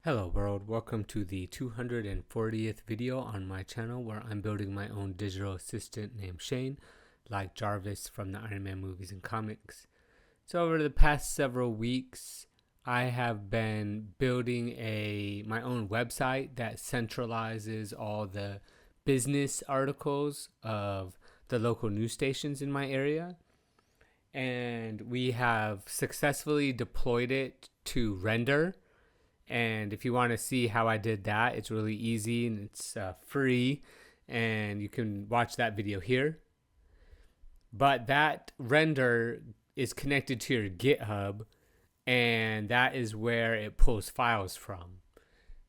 Hello world, welcome to the 240th video on my channel where I'm building my own digital assistant named Shane, like Jarvis from the Iron Man movies and comics. So over the past several weeks, I have been building my own website that centralizes all the business articles of the local news stations in my area. And we have successfully deployed it to render. And if you want to see how I did that, it's really easy and it's free, and you can watch that video here. But that render is connected to your GitHub, and that is where it pulls files from.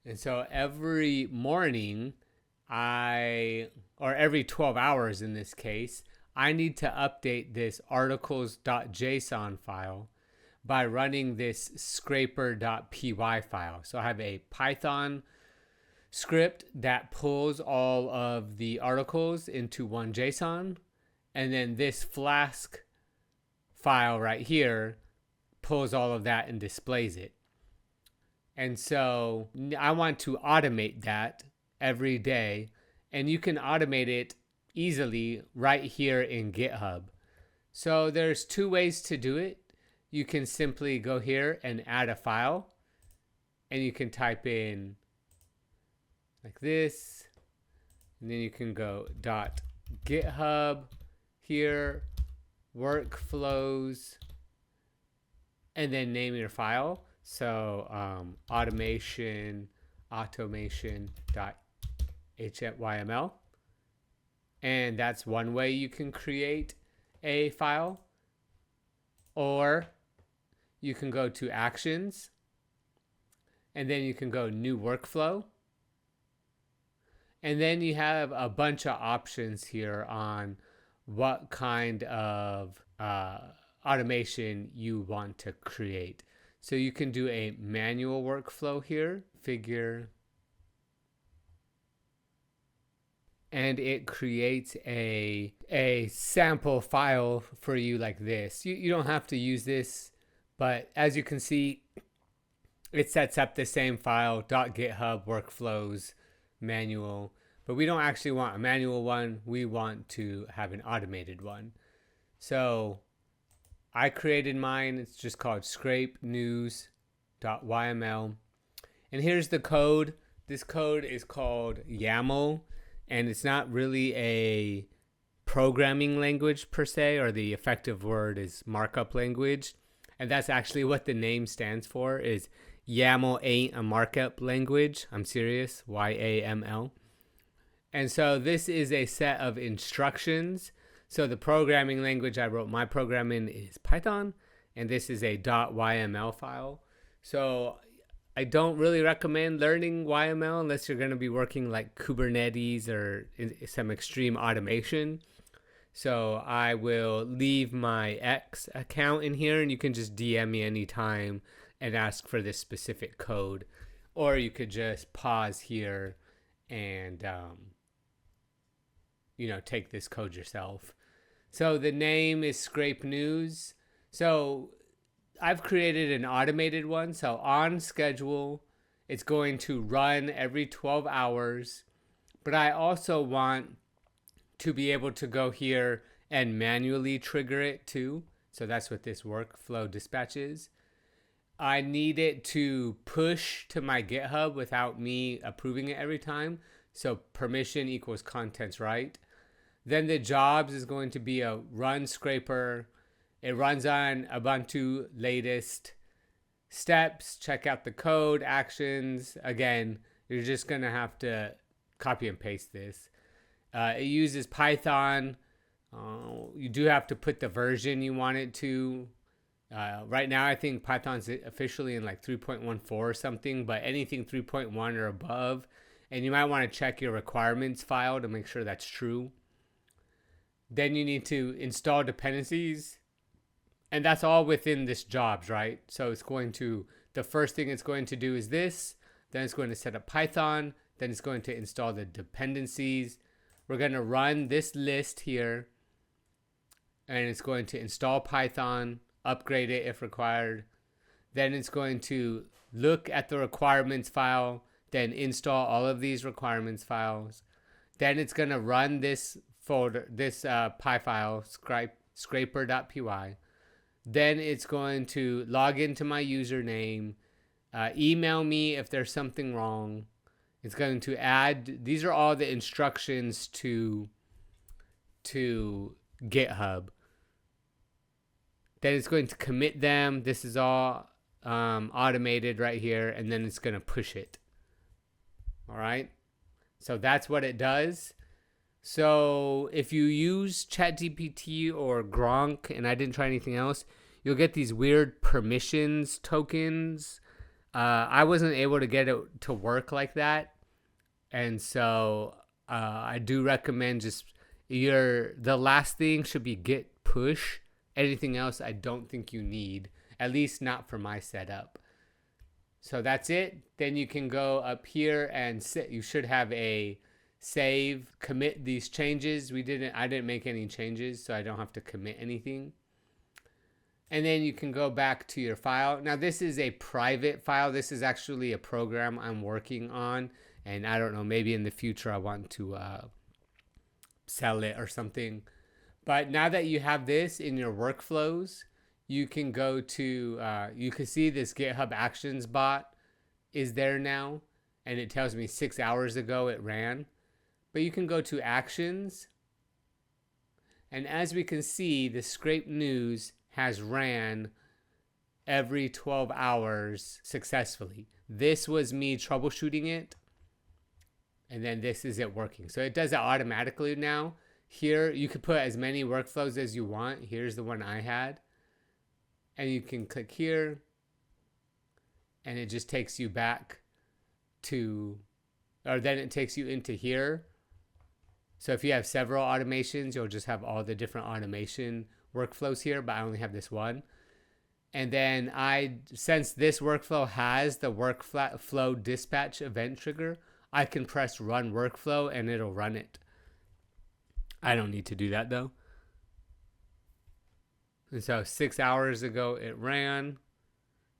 And so every morning, or every 12 hours in this case, I need to update this articles.json file by running this scraper.py file. So I have a Python script that pulls all of the articles into one JSON, and then this Flask file right here pulls all of that and displays it. And so I want to automate that every day, and you can automate it easily right here in GitHub. So there's two ways to do it. You can simply go here and add a file, and you can type in like this, and then you can go .github here, workflows, and then name your file. So automation.html, and that's one way you can create a file. Or you can go to Actions, and then you can go New Workflow. And then you have a bunch of options here on what kind of automation you want to create. So you can do a manual workflow here, and it creates a sample file for you like this. You don't have to use this, but as you can see, it sets up the same file, .github workflows manual, but we don't actually want a manual one. We want to have an automated one. So I created mine. It's just called scrape-news.yml. And here's the code. This code is called YAML, and it's not really a programming language per se, or the effective word is markup language. And that's actually what the name stands for, is YAML ain't a markup language. I'm serious, YAML. And so this is a set of instructions. So the programming language I wrote my program in is Python, and this is a .yml file. So I don't really recommend learning YML unless you're going to be working like Kubernetes or some extreme automation. So I will leave my X account in here, and you can just DM me anytime and ask for this specific code. Or you could just pause here and, take this code yourself. So the name is Scrape News. So I've created an automated one. So on schedule, it's going to run every 12 hours. But I also want to be able to go here and manually trigger it too. So that's what this workflow dispatch is. I need it to push to my GitHub without me approving it every time. So permission equals contents right. Then the jobs is going to be a run scraper. It runs on Ubuntu latest. Steps, check out the code. Actions, again, you're just going to have to copy and paste this. It uses Python. You do have to put the version you want it to. Right now, I think Python's officially in like 3.14 or something, but anything 3.1 or above. And you might want to check your requirements file to make sure that's true. Then you need to install dependencies. And that's all within this jobs, right? So it's going to, the first thing it's going to do is this. Then it's going to set up Python. Then it's going to install the dependencies. We're going to run this list here, and it's going to install Python, upgrade it if required. Then it's going to look at the requirements file, then install all of these requirements files. Then it's going to run this folder, this py file, scraper.py. Then it's going to log into my username, email me if there's something wrong. It's going to add, these are all the instructions to GitHub. Then it's going to commit them. This is all automated right here, and then it's going to push it. All right. So that's what it does. So if you use ChatGPT or Gronk, and I didn't try anything else, you'll get these weird permissions tokens. I wasn't able to get it to work like that. And so I do recommend just the last thing should be git push. Anything else I don't think you need, at least not for my setup. So that's it. Then you can go up here and you should have a save, commit these changes. I didn't make any changes, so I don't have to commit anything. And then you can go back to your file. Now this is a private file. This is actually a program I'm working on, and I don't know, maybe in the future I want to sell it or something. But now that you have this in your workflows, you can go to, you can see this GitHub Actions bot is there now, and it tells me 6 hours ago it ran. But you can go to Actions, and as we can see, the scrape news has ran every 12 hours successfully. This was me troubleshooting it, and then this is it working. So it does it automatically now. Here, you can put as many workflows as you want. Here's the one I had. And you can click here, and it just takes you back to, or then it takes you into here. So if you have several automations, you'll just have all the different automation workflows here, but I only have this one. And then since this workflow has the workflow dispatch event trigger, I can press run workflow and it'll run it. I don't need to do that though. And so 6 hours ago it ran.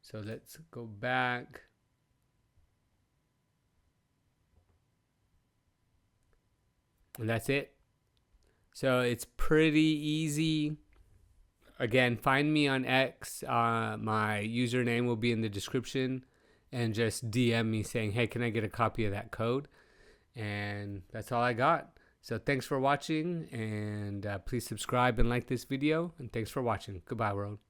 So let's go back. And that's it. So it's pretty easy. Again, find me on X. My username will be in the description. And just DM me saying, hey, can I get a copy of that code? And that's all I got. So thanks for watching, and please subscribe and like this video. And thanks for watching. Goodbye, world.